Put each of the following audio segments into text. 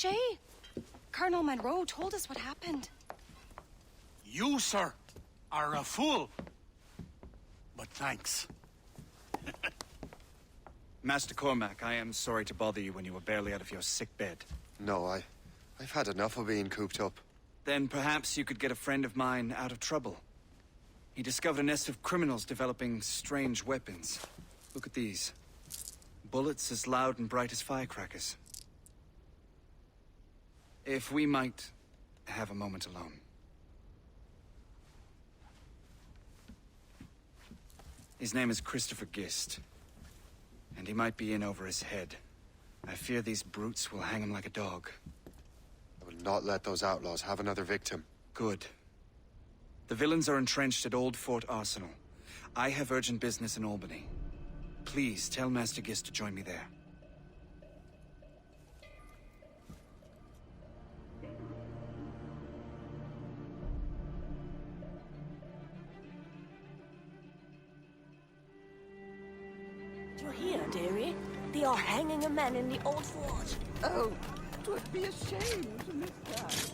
Shay. Colonel Monroe told us what happened. You, sir, are a fool. But thanks. Master Cormac, I am sorry to bother you when you were barely out of your sick bed. No, I've had enough of being cooped up. Then perhaps you could get a friend of mine out of trouble. He discovered a nest of criminals developing strange weapons. Look at these. Bullets as loud and bright as firecrackers. If we might have a moment alone. His name is Christopher Gist. And he might be in over his head. I fear these brutes will hang him like a dog. I will not let those outlaws have another victim. Good. The villains are entrenched at Old Fort Arsenal. I have urgent business in Albany. Please tell Master Gist to join me there. You're here, dearie. They are hanging a man in the Old Fort. Oh, 'twould be a shame to miss that.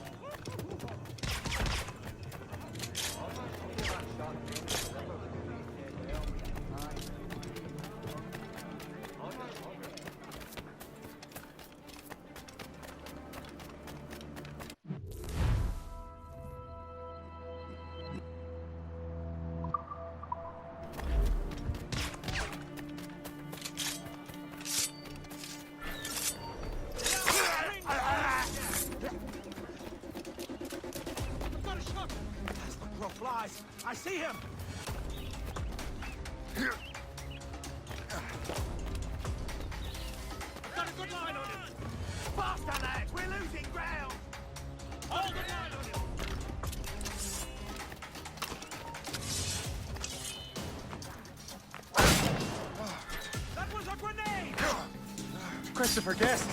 Flies. I see him. I've got a good line on him. Faster, lads. We're losing ground. Hold the line on him. That was a grenade. Christopher Guest.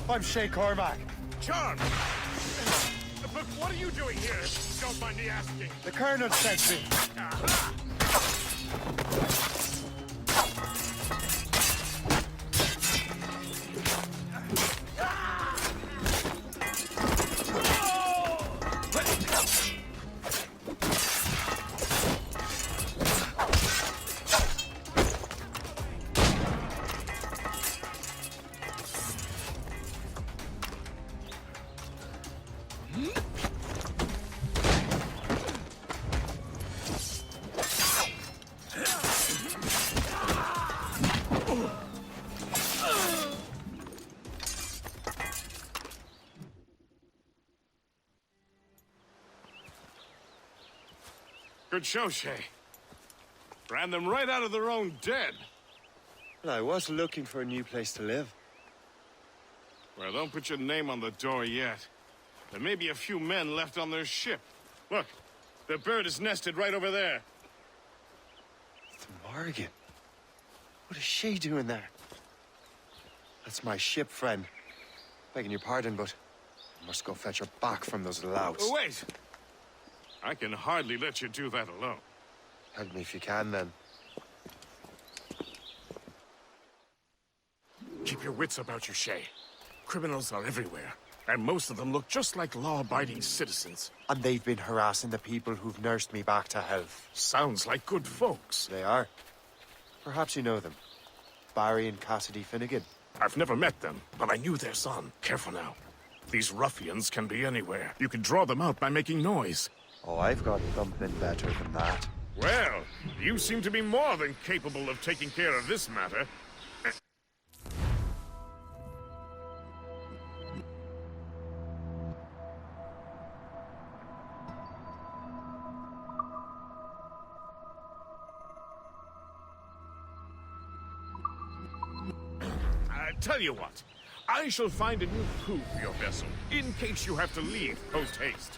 I'm Shay Cormac. Charles. But what are you doing here? Don't mind me asking. The Colonel sent me. Aha! Good show, Shay. Ran them right out of their own den. Well, I was looking for a new place to live. Well, don't put your name on the door yet. There may be a few men left on their ship. Look, the bird is nested right over there. The Morrigan. What is she doing there? That's my ship, friend. Begging your pardon, but I must go fetch her back from those louts. Oh, wait! I can hardly let you do that alone. Help me if you can, then. Keep your wits about you, Shay. Criminals are everywhere, and most of them look just like law-abiding citizens. And they've been harassing the people who've nursed me back to health. Sounds like good folks. They are. Perhaps you know them. Barry and Cassidy Finnegan. I've never met them, but I knew their son. Careful now. These ruffians can be anywhere. You can draw them out by making noise. Oh, I've got something better than that. Well, you seem to be more than capable of taking care of this matter. Tell you what, I shall find a new crew for your vessel, in case you have to leave post-haste.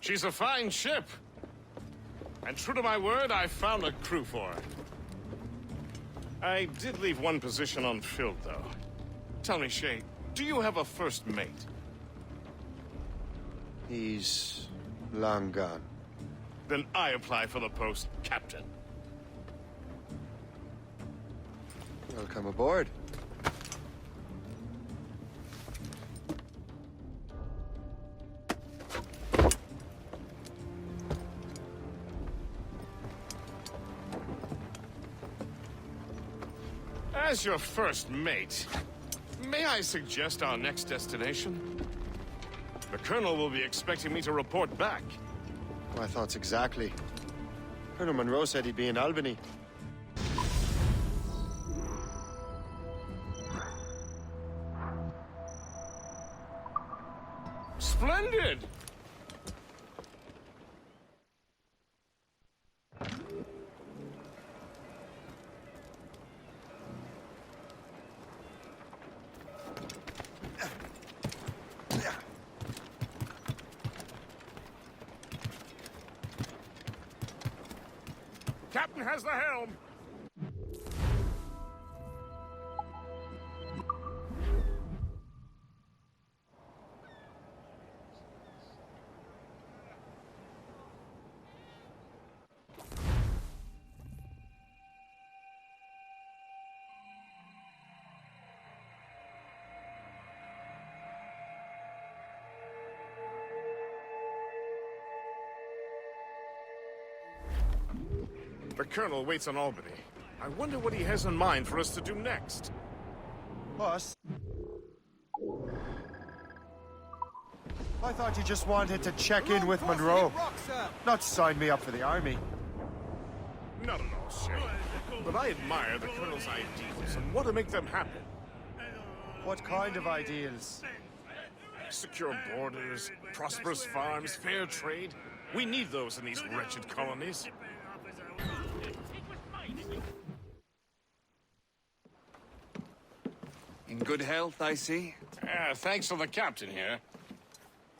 She's a fine ship. And true to my word, I found a crew for her. I did leave one position unfilled, though. Tell me, Shay, do you have a first mate? He's long gone. Then I apply for the post, Captain. Welcome aboard. As your first mate, may I suggest our next destination? The Colonel will be expecting me to report back. My thoughts exactly. Colonel Monroe said he'd be in Albany. Splendid! Captain has the helm! The Colonel waits on Albany. I wonder what he has in mind for us to do next. Boss? I thought you just wanted to check in with Monroe, not sign me up for the army. Not at all, Shay. But I admire the Colonel's ideals and want to make them happen. What kind of ideals? Secure borders, prosperous farms, fair trade. We need those in these wretched colonies. In good health, I see. Thanks to the captain here.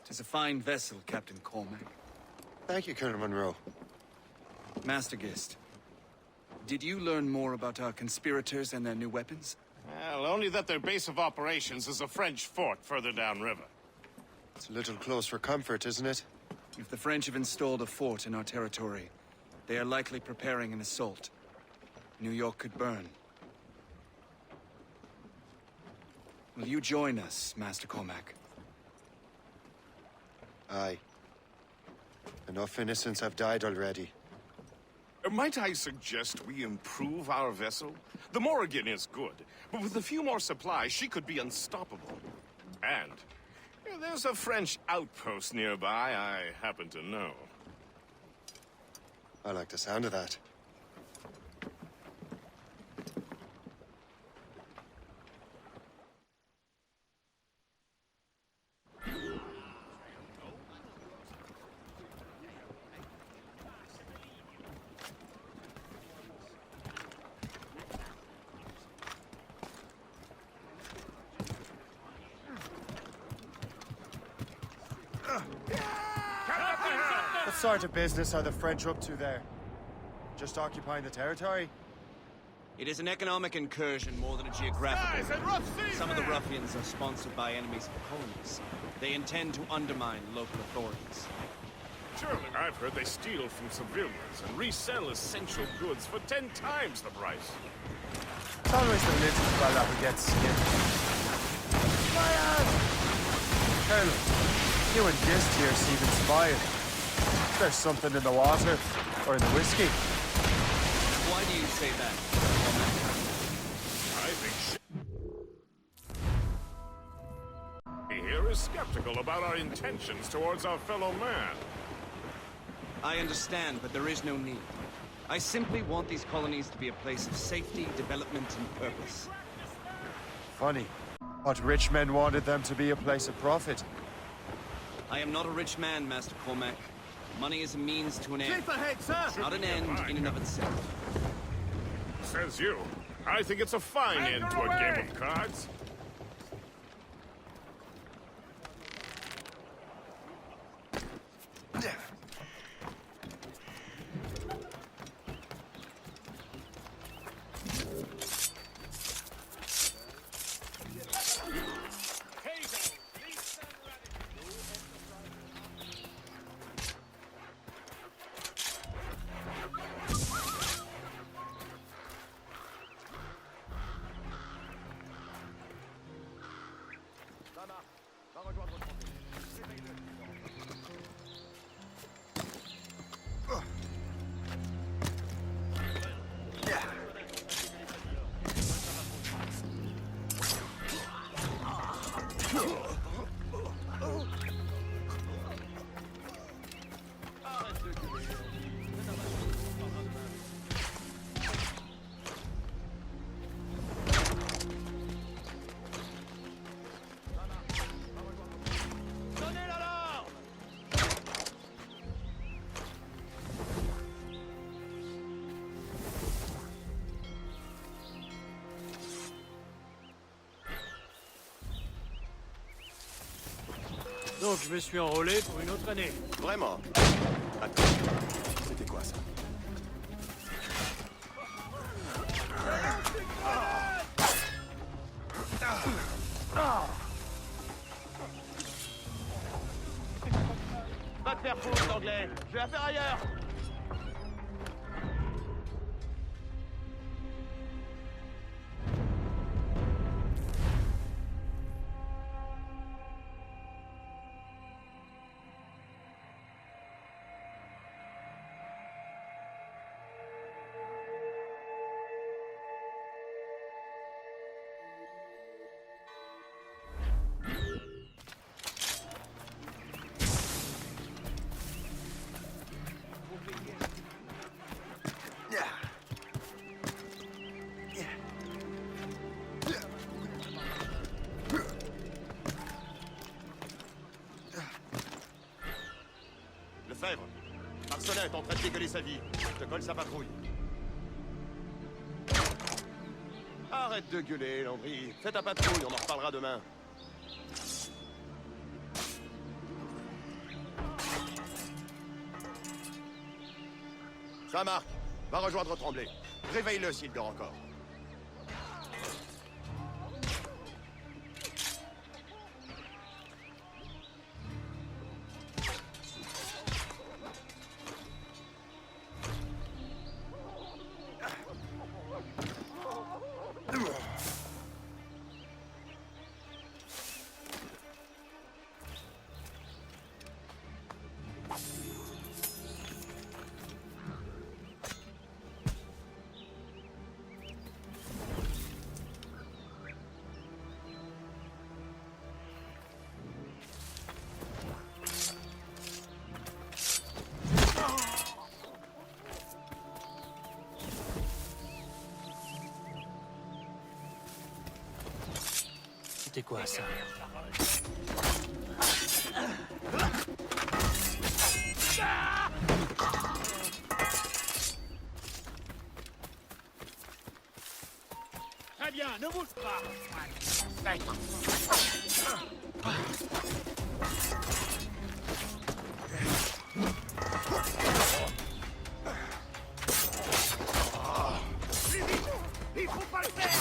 'Tis a fine vessel, Captain Cormac. Thank you, Colonel Monroe. Master Gist, did you learn more about our conspirators and their new weapons? Well, only that their base of operations is a French fort further downriver. It's a little close for comfort, isn't it? If the French have installed a fort in our territory, they are likely preparing an assault. New York could burn. Will you join us, Master Cormac? Aye. Enough innocents have died already. Might I suggest we improve our vessel? The Morrigan is good, but with a few more supplies, she could be unstoppable. And there's a French outpost nearby I happen to know. I like the sound of that. What sort of business are the French up to there? Just occupying the territory? It is an economic incursion more than a geographical one. Some of the ruffians are sponsored by enemies of the colonies. They intend to undermine local authorities. Surely, I've heard they steal from civilians and resell essential goods for 10 times the price. It's always the little fella who gets skinned. Colonel, you and Gist here seem inspired. There's something in the water, or in the whiskey. Why do you say that? I think rather skeptical about our intentions towards our fellow man. I understand, but there is no need. I simply want these colonies to be a place of safety, development, and purpose. Funny. But rich men wanted them to be a place of profit. I am not a rich man, Master Cormac. Money is a means to an end, Cliff ahead, sir! not an end in and of itself. Says you. I think it's a fine end to a game of cards. Donc je me suis enrôlé pour une autre année. Vraiment? Attends, c'était quoi ça? Va te faire foutre, l'anglais. Je vais affaire ailleurs. Lefebvre, Marcelin est en train de dégueuler sa vie. Je te colle sa patrouille. Arrête de gueuler, Landry. Fais ta patrouille, on en reparlera demain. Ça marque. Va rejoindre Tremblay. Réveille-le s'il dort encore. C'était quoi ça? Très bien, ne bouge pas. Il faut pas le faire.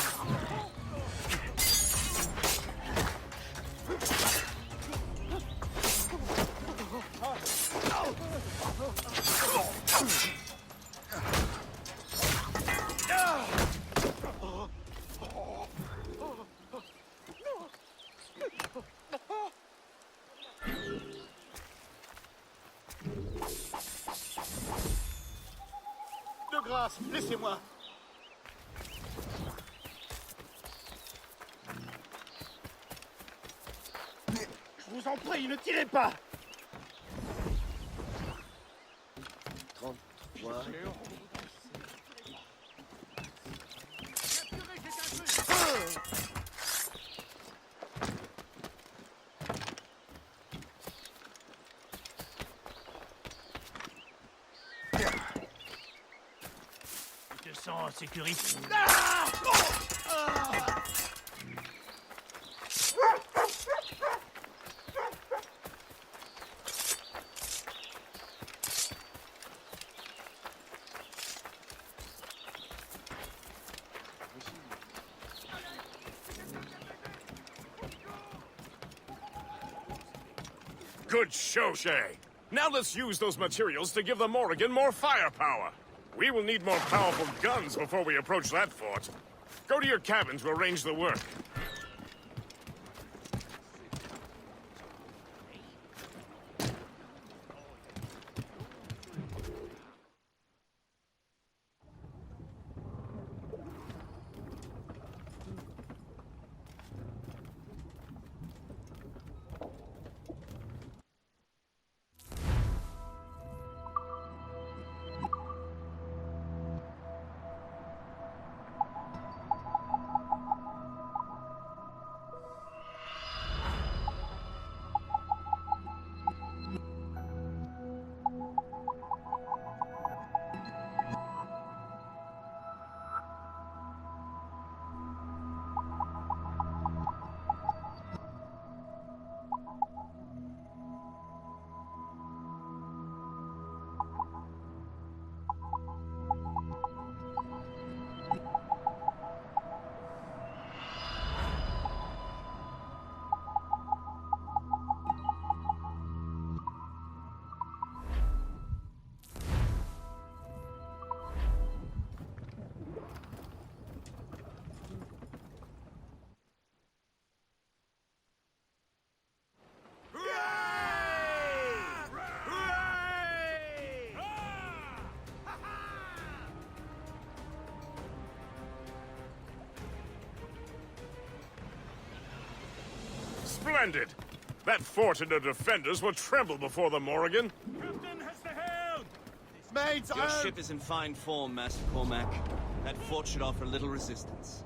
De grâce, laissez-moi. Je vous en prie, ne tirez pas! 33. Je te sens en sécurité. Good show, Shay. Now let's use those materials to give the Morrigan more firepower. We will need more powerful guns before we approach that fort. Go to your cabin to arrange the work. Splendid! That fort and the defenders will tremble before the Morrigan. Captain has the helm! Mates, Your ship is in fine form, Master Cormac. That fort should offer little resistance.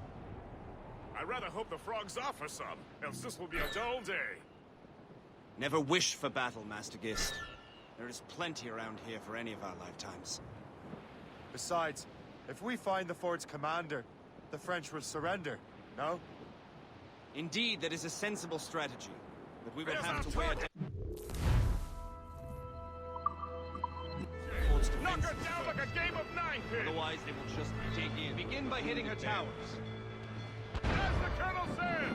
I rather hope the frogs offer some, else this will be a dull day. Never wish for battle, Master Gist. There is plenty around here for any of our lifetimes. Besides, if we find the fort's commander, the French will surrender, no? Indeed, that is a sensible strategy. But we will Where's have our to wear target? fort's Knock defenses her down like a game of ninepin! Otherwise, they will just dig in. Begin by hitting her towers. As the Colonel says!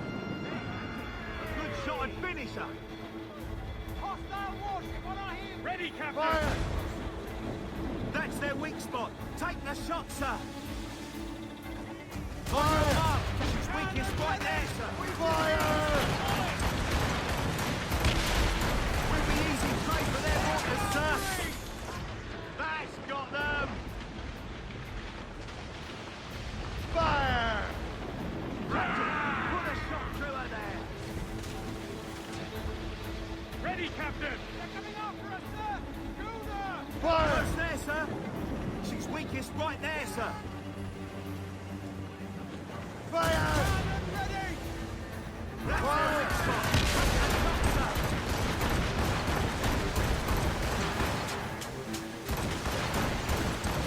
A good shot and finish her! Hostile warship on our heel! Ready, Captain! Fire! That's their weak spot! Take the shot, sir! Fire! She's weakest right there, sir! Fire! Will be easy prey for their mortars, sir! That's got them! Fire! Ratchet, put a shot through her there! Ready, Captain! They're coming after us, sir! Shoot her! Fire! What's there, sir? She's weakest right there, sir! Fire! That's their weak spot! Take that shot, sir!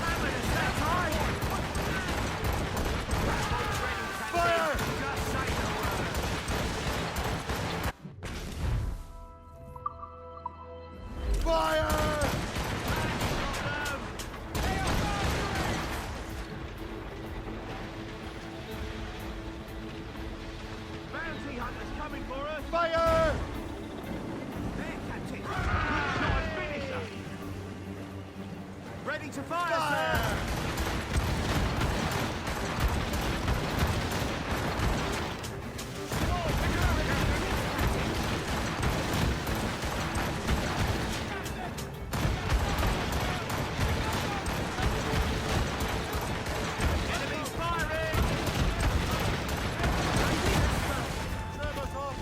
Hammond is that high! Fire! Just say the word! Fire! Bounty hunters coming for us! Fire! There, Captain! Good shot and finisher! Ready to fire, sir! Fire! Enemies firing! Serve us off!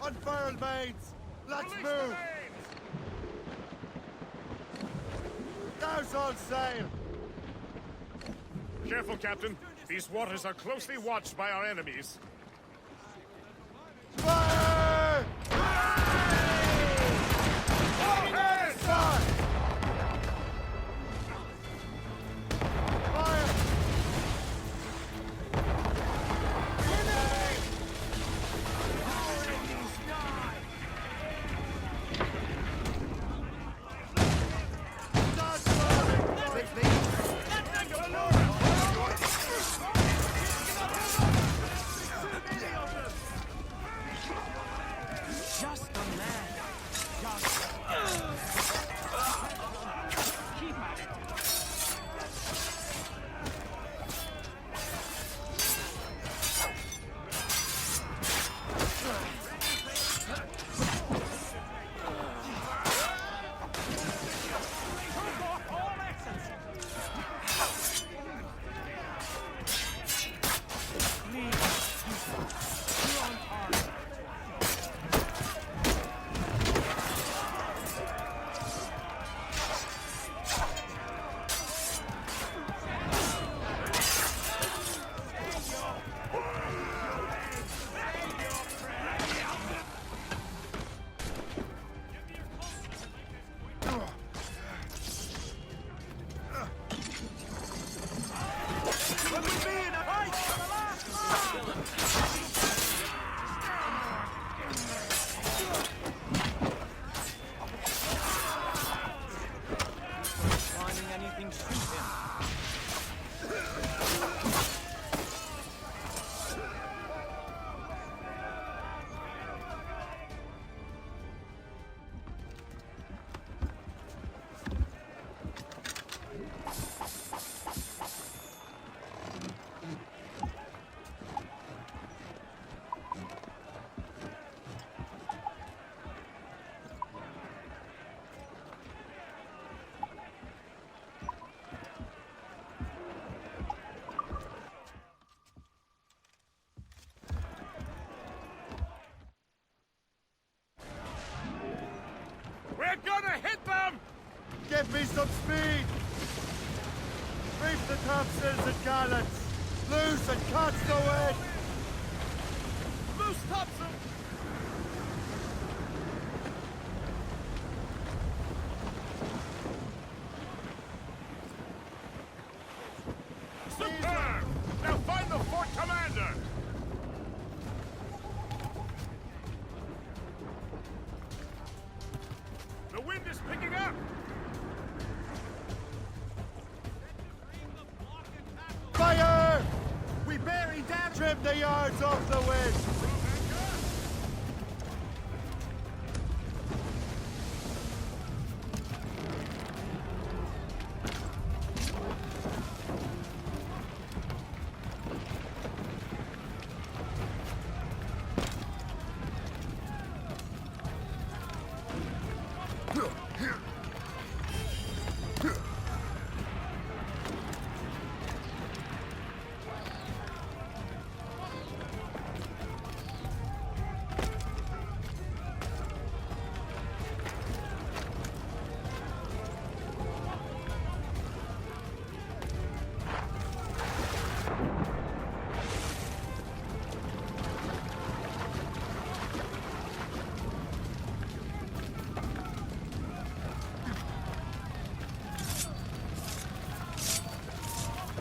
Unfurl mains! Let's Release move! the mains! Douse all sail! Careful, Captain. These waters are closely watched by our enemies. Fire! Start! Fire! Start firing! Just a man. Just. Keep at it. Finding anything to shoot him. We're gonna hit them! Give me some speed! Reef the topsails and gallants! Loose and catch the wind! Loose topsail! Superb! Now find the fort commander! The wind is picking up! Fire! We bury down! Trim the yards off the wind!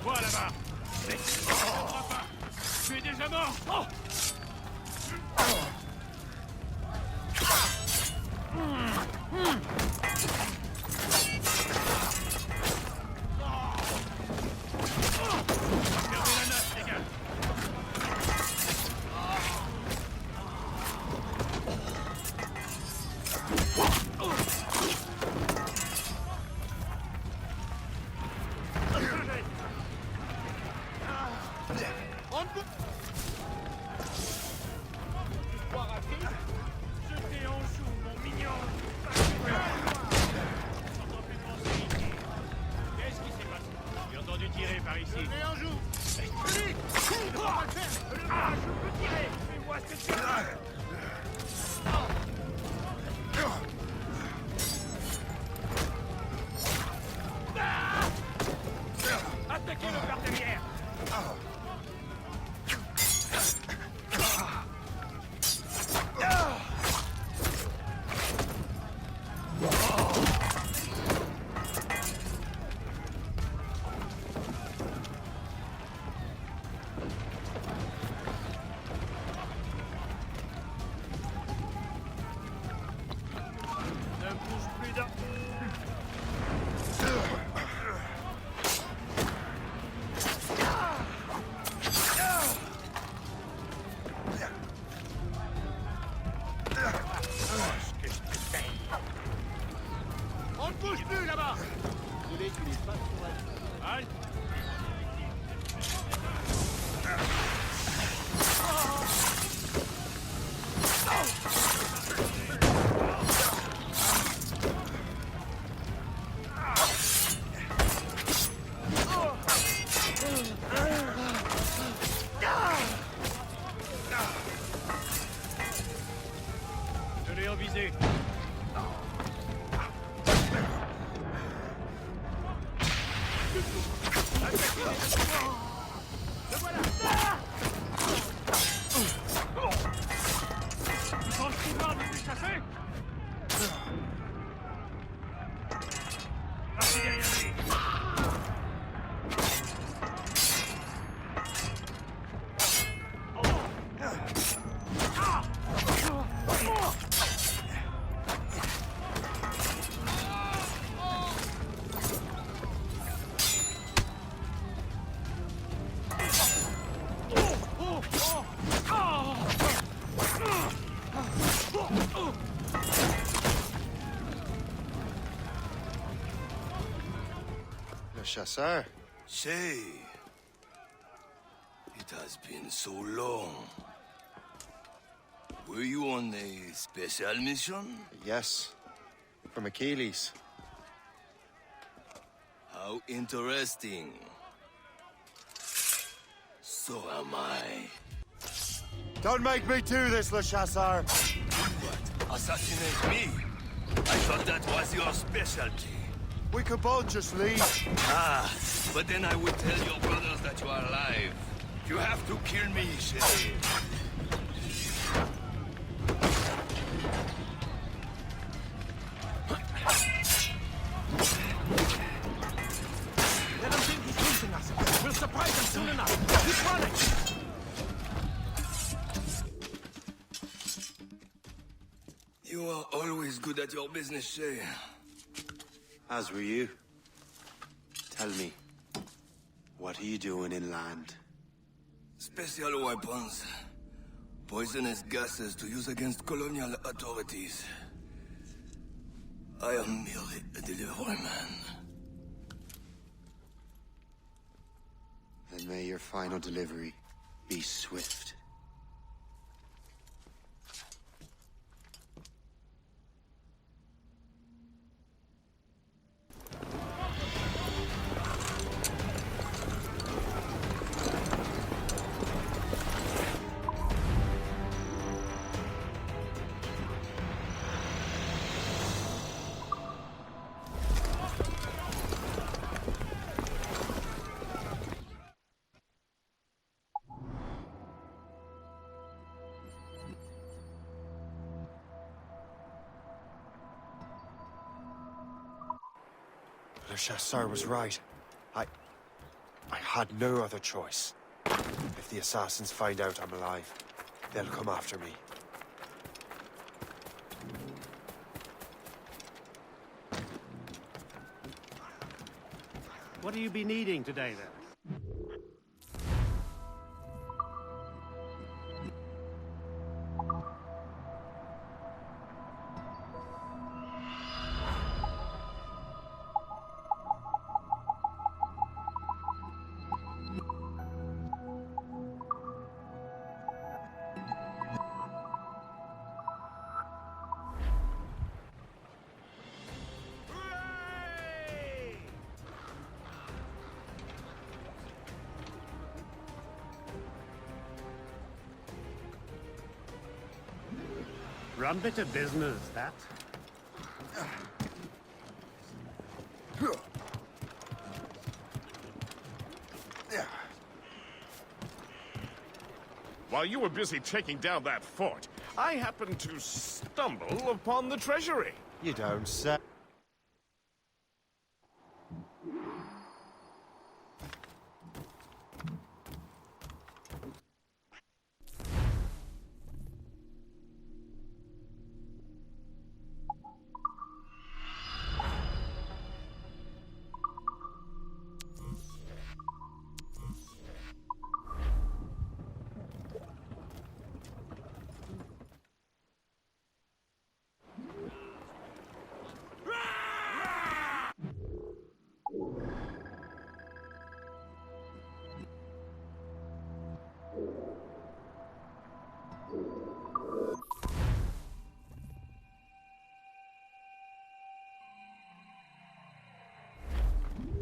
Vois là-bas. Tu es déjà mort. Oh. Perdez la note, les gars. Jetez en joue, mon mignon. Qu'est-ce qui s'est passé? J'ai entendu tirer par ici. Jetez en joue. Vite! On va le faire. Je peux tirer. Fais-moi ce que tu veux. Attaquez-le par derrière. Ne bouge plus d'un... On ne bouge plus là-bas. Halte. Je l'ai en visée. Le voilà. Tu penses pouvoir nous chasser? Parti derrière lui. Le chasseur. Shay, it has been so long. Were you on a special mission? Yes. From Achilles. How interesting. So am I. Don't make me do this, Le Chasseur! What? Assassinate me? I thought that was your specialty. We could both just leave. Ah, but then I would tell your brothers that you are alive. You have to kill me, Shay. Let him think he's chasing us. We'll surprise him soon enough. Keep running. You are always good at your business, Shay. As were you. Tell me, what are you doing inland? Special weapons. Poisonous gases to use against colonial authorities. I am merely a delivery man. Then may your final delivery be swift. Le Chasseur was right. I had no other choice. If the assassins find out I'm alive, they'll come after me. What do you be needing today, then? Rum bit of business, that. While you were busy taking down that fort, I happened to stumble upon the treasury. You don't say.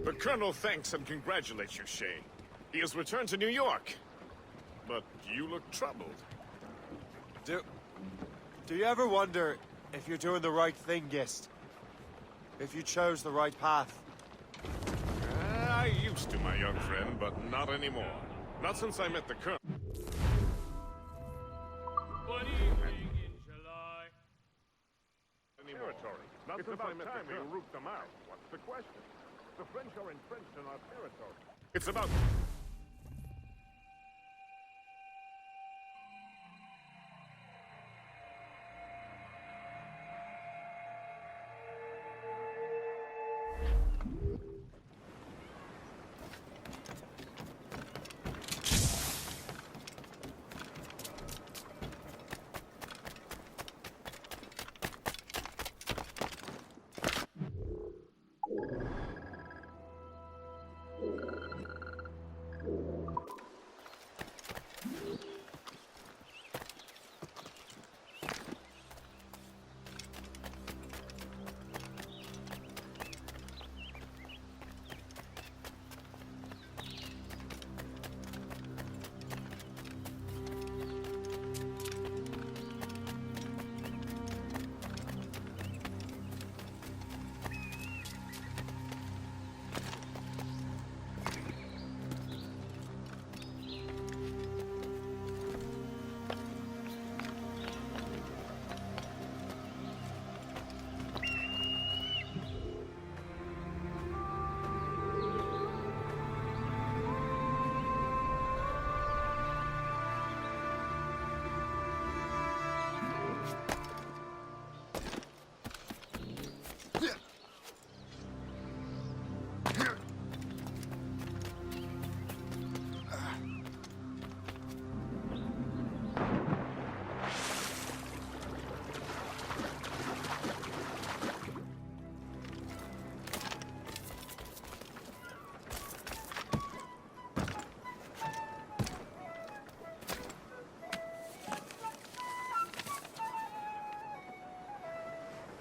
The Colonel thanks and congratulates you, Shay. He has returned to New York. But you look troubled. Do you ever wonder if you're doing the right thing, Gist? If you chose the right path? I used to, my young friend, but not anymore. Not since I met the Colonel. What evening in July? Territory. Not it's about time we root them out. What's the question? The French are entrenched in our territory. It's about...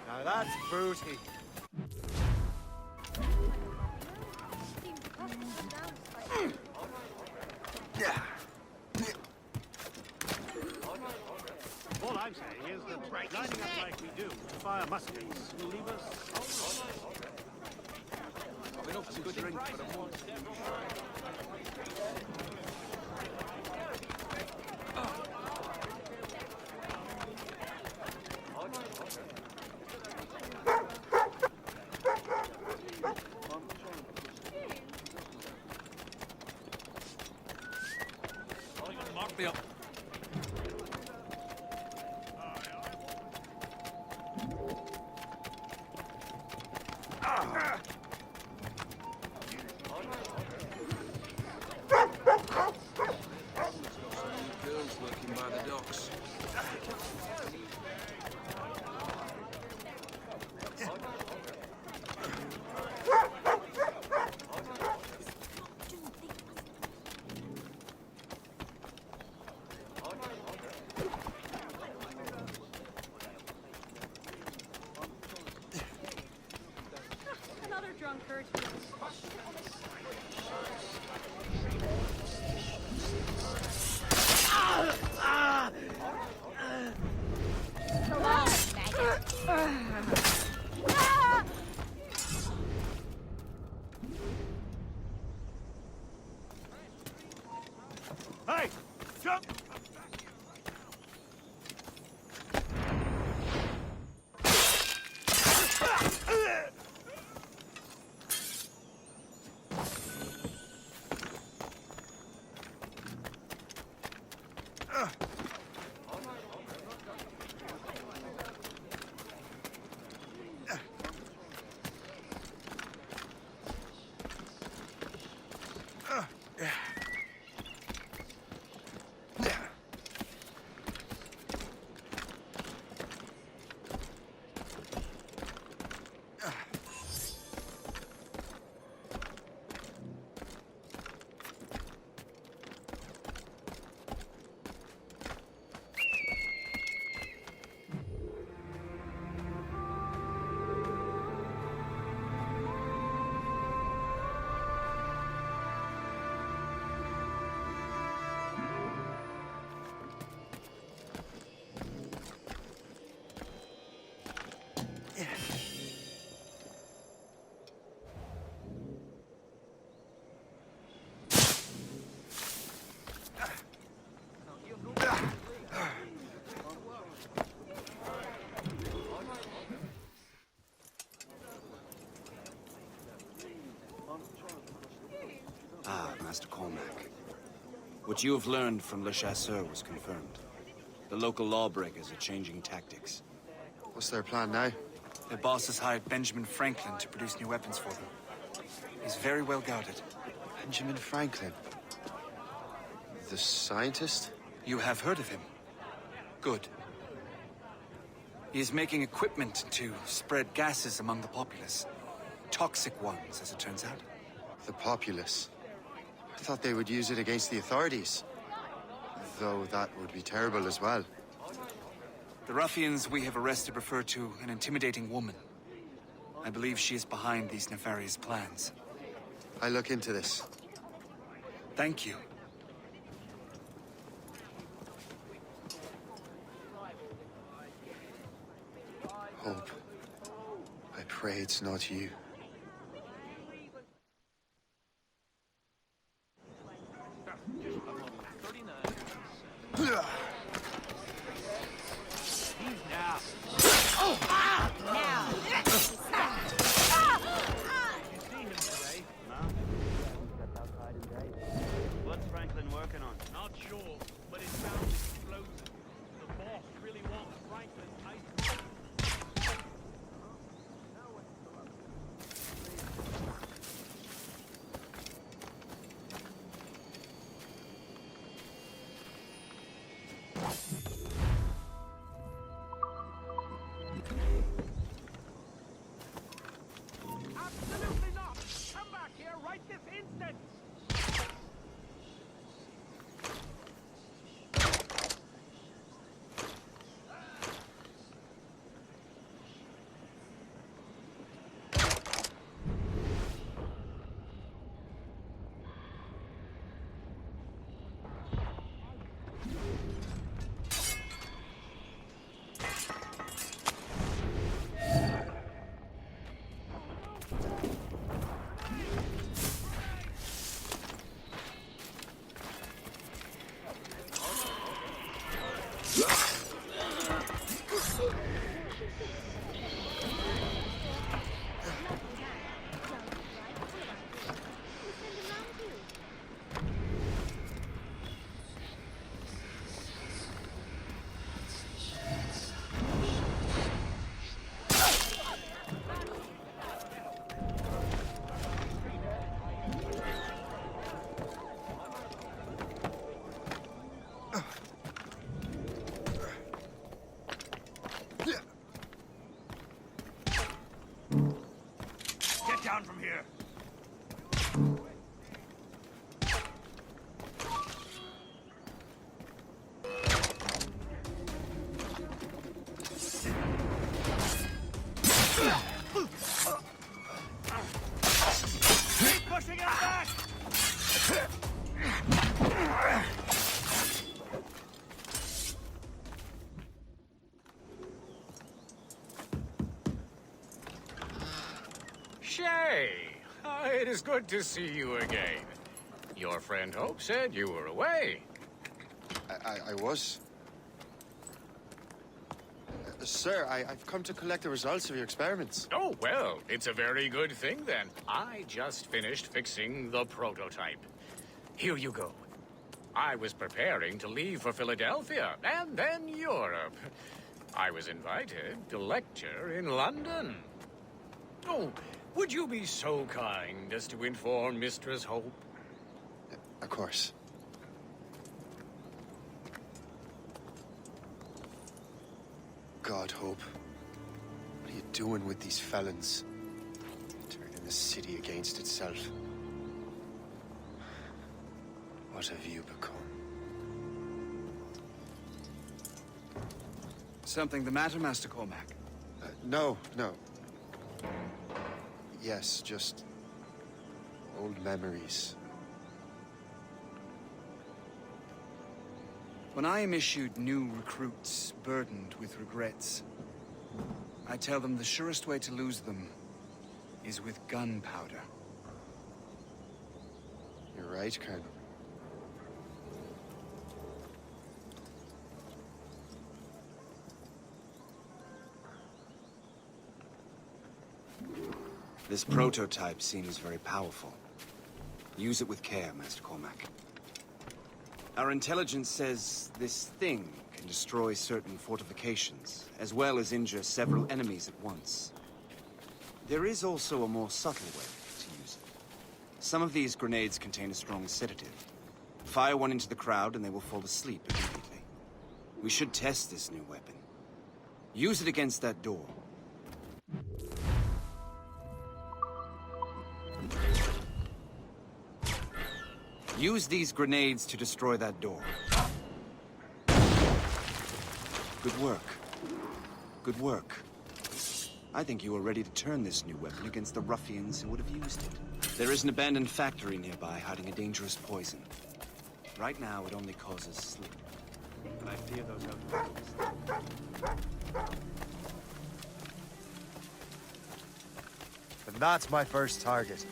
Now that's booty. All I'm saying is that lining up like we do, fire muskets, will leave us... Enough to drink for a month. Mark me up. Girls working by the docks. Another drunkard. Ah, Master Cormac. What you have learned from Le Chasseur was confirmed. The local lawbreakers are changing tactics. What's their plan now? Their boss has hired Benjamin Franklin to produce new weapons for them. He's very well guarded. Benjamin Franklin? The scientist? You have heard of him? Good. He is making equipment to spread gases among the populace. Toxic ones, as it turns out. The populace? I thought they would use it against the authorities. Though that would be terrible as well. The ruffians we have arrested refer to an intimidating woman. I believe she is behind these nefarious plans. I look into this. Thank you. Hope. I pray it's not you. What's Franklin working on? Not sure, but it sounds explosive. The boss really wants Franklin ice. Absolutely not! Come back here right this instant! Get down from here! Keep pushing him back! Shay! It is good to see you again. Your friend Hope said you were away. I was. Sir, I've come to collect the results of your experiments. Oh, well, it's a very good thing then. I just finished fixing the prototype. Here you go. I was preparing to leave for Philadelphia and then Europe. I was invited to lecture in London. Oh, would you be so kind as to inform Mistress Hope? Of course. God, Hope. What are you doing with these felons? Turning the city against itself. What have you become? Something the matter, Master Cormac? No. Yes, just old memories. When I am issued new recruits burdened with regrets, I tell them the surest way to lose them is with gunpowder. You're right, Colonel. This prototype seems very powerful. Use it with care, Master Cormac. Our intelligence says this thing can destroy certain fortifications, as well as injure several enemies at once. There is also a more subtle way to use it. Some of these grenades contain a strong sedative. Fire one into the crowd and they will fall asleep immediately. We should test this new weapon. Use it against that door. Use these grenades to destroy that door. Good work. Good work. I think you are ready to turn this new weapon against the ruffians who would have used it. There is an abandoned factory nearby hiding a dangerous poison. Right now, it only causes sleep. But I fear those outlaws. And that's my first target.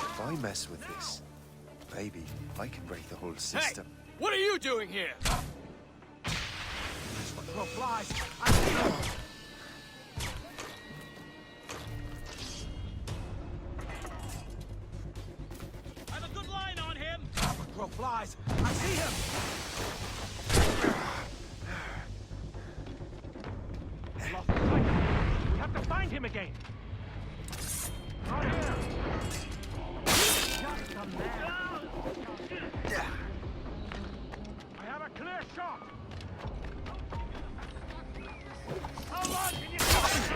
If I mess with this, maybe I can break the whole system. Hey! What are you doing here? Oh, flies! I see them! I have a good line on him! Crow flies! I see him! Lost sight of him. We have to find him again! Out here! Just a man! I have a clear shot! How long can you fight?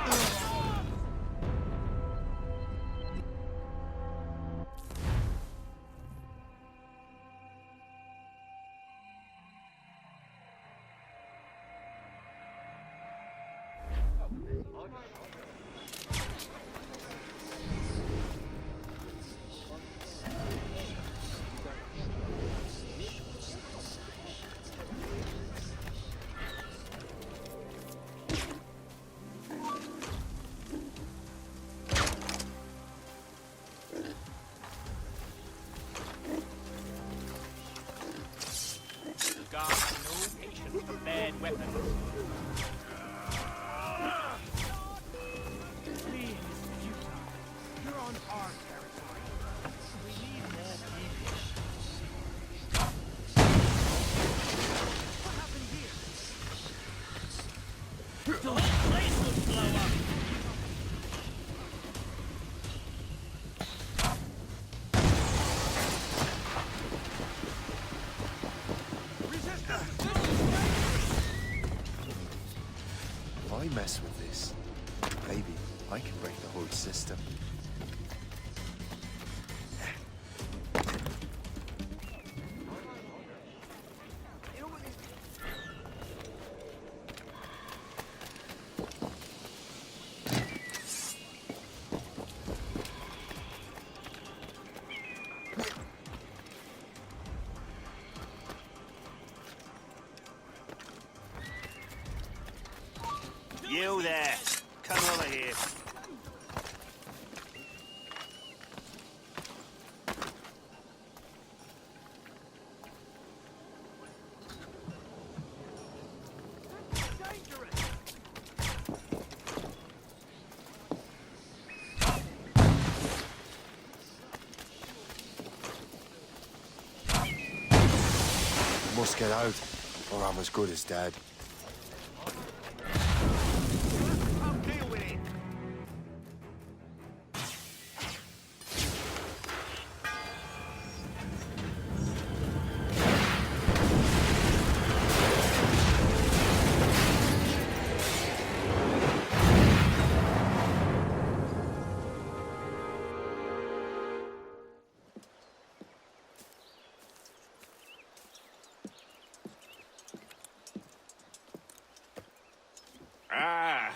Got no patience for bad weapons. Please, futile. You're on our territory. We need more people. What happened here? The whole place will blow up. If I mess with this, maybe I can break the whole system. You there! Come over here. Must get out, or I'm as good as dead. Come deal with it. Ah,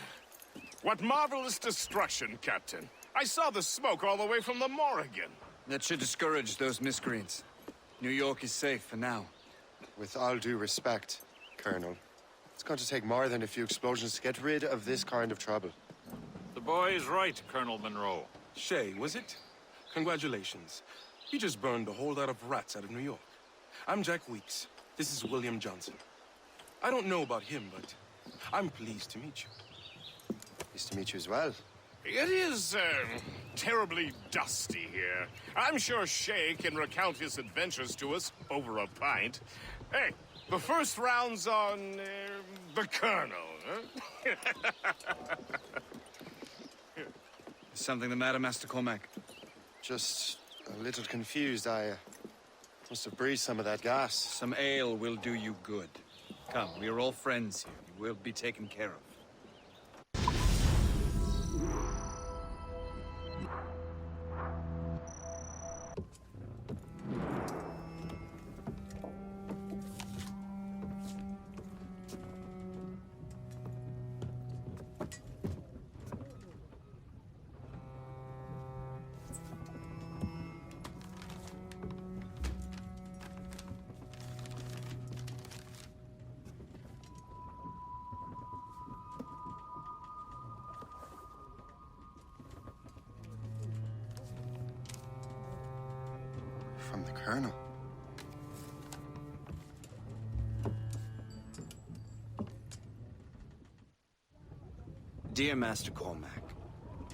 what marvelous destruction, Captain. I saw the smoke all the way from the Morrigan. That should discourage those miscreants. New York is safe for now. With all due respect, Colonel, it's going to take more than a few explosions to get rid of this kind of trouble. The boy is right, Colonel Monroe. Shay, was it? Congratulations. You just burned a whole lot of rats out of New York. I'm Jack Weeks. This is William Johnson. I don't know about him, but I'm pleased to meet you. Pleased to meet you as well. It is, terribly dusty here. I'm sure Shay can recount his adventures to us over a pint. Hey, the first round's on, the Colonel, huh? Is something the matter, Master Cormac? Just a little confused. I must have breathed some of that gas. Some ale will do you good. Come, we are all friends here. You will be taken care of. From the Colonel. Dear Master Cormac,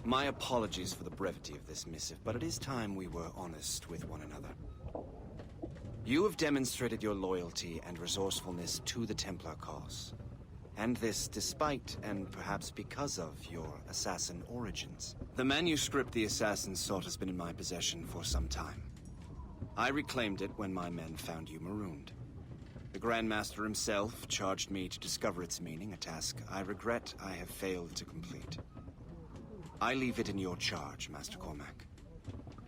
my apologies for the brevity of this missive, but it is time we were honest with one another. You have demonstrated your loyalty and resourcefulness to the Templar cause. And this despite, and perhaps because of, your assassin origins. The manuscript the assassin sought has been in my possession for some time. I reclaimed it when my men found you marooned. The Grand Master himself charged me to discover its meaning, a task I regret I have failed to complete. I leave it in your charge, Master Cormac.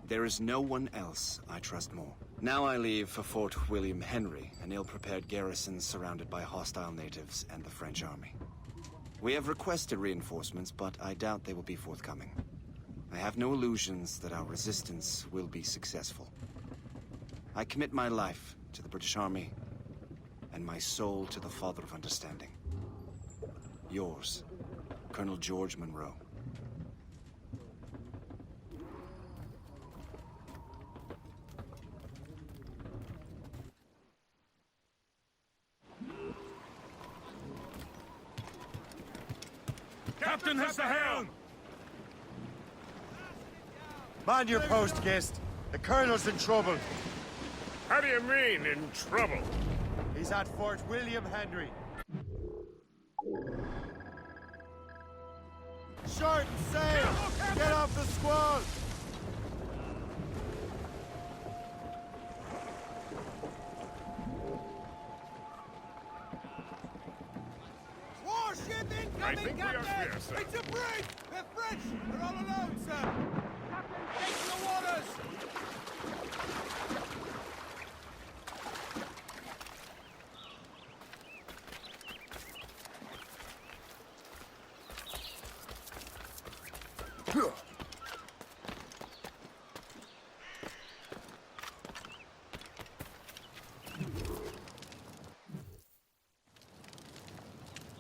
There is no one else I trust more. Now I leave for Fort William Henry, an ill-prepared garrison surrounded by hostile natives and the French army. We have requested reinforcements, but I doubt they will be forthcoming. I have no illusions that our resistance will be successful. I commit my life to the British Army, and my soul to the Father of Understanding. Yours, Colonel George Monroe. Captain has the helm! Man your post, Gist. The Colonel's in trouble. How do you mean, in trouble? He's at Fort William Henry. Short sail! Get off the squall! Warship incoming, I think we are clear, sir. It's a brig! They're French! They're all alone, sir! Captain, take the waters!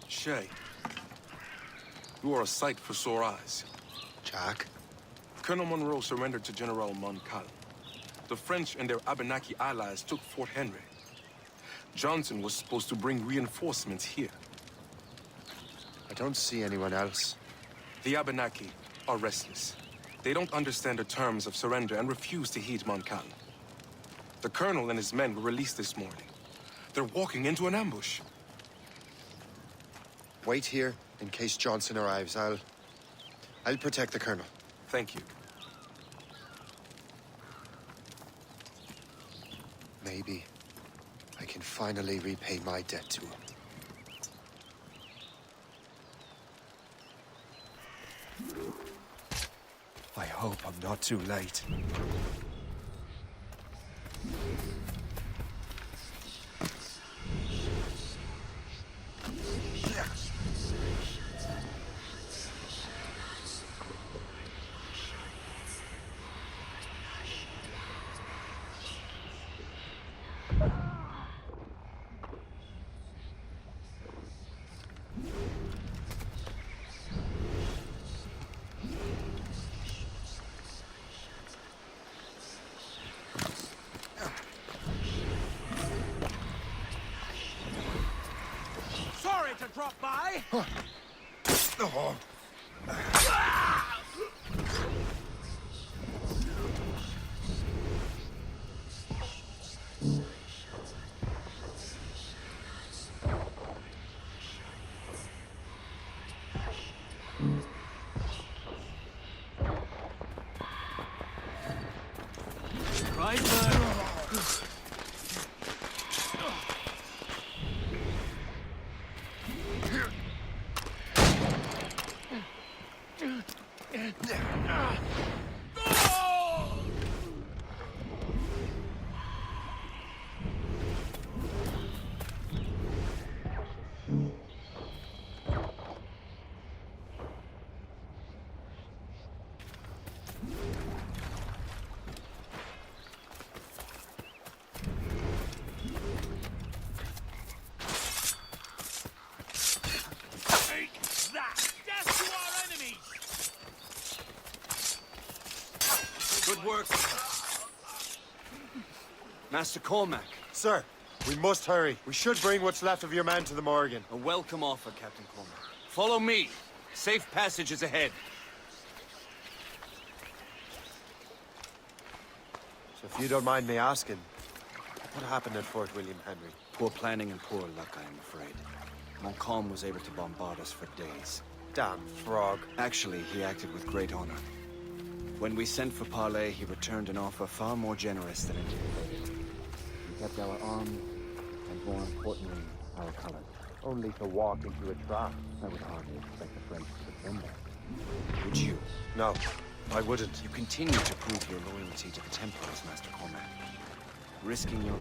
Shay. You are a sight for sore eyes. Jack? Colonel Monroe surrendered to General Montcalm. The French and their Abenaki allies took Fort Henry. Johnson was supposed to bring reinforcements here. I don't see anyone else. The Abenaki are restless. They don't understand the terms of surrender and refuse to heed Montcalm. The colonel and his men were released this morning. They're walking into an ambush. Wait here in case Johnson arrives. I'll protect the colonel. Thank you. Maybe I can finally repay my debt to him. I hope I'm not too late. Sorry to drop by. Oh. Good work. Master Cormac. Sir, we must hurry. We should bring what's left of your man to the Morrigan. A welcome offer, Captain Cormac. Follow me. Safe passage is ahead. So if you don't mind me asking, what happened at Fort William Henry? Poor planning and poor luck, I am afraid. Montcalm was able to bombard us for days. Damn frog. Actually, he acted with great honor. When we sent for parley, he returned an offer far more generous than anticipated. He kept our arms, and more importantly, our colors. Only to walk into a trap. I would hardly expect the French to defend that. Would you? No, I wouldn't. You continue to prove your loyalty to the Templars, Master Cormac. Risking your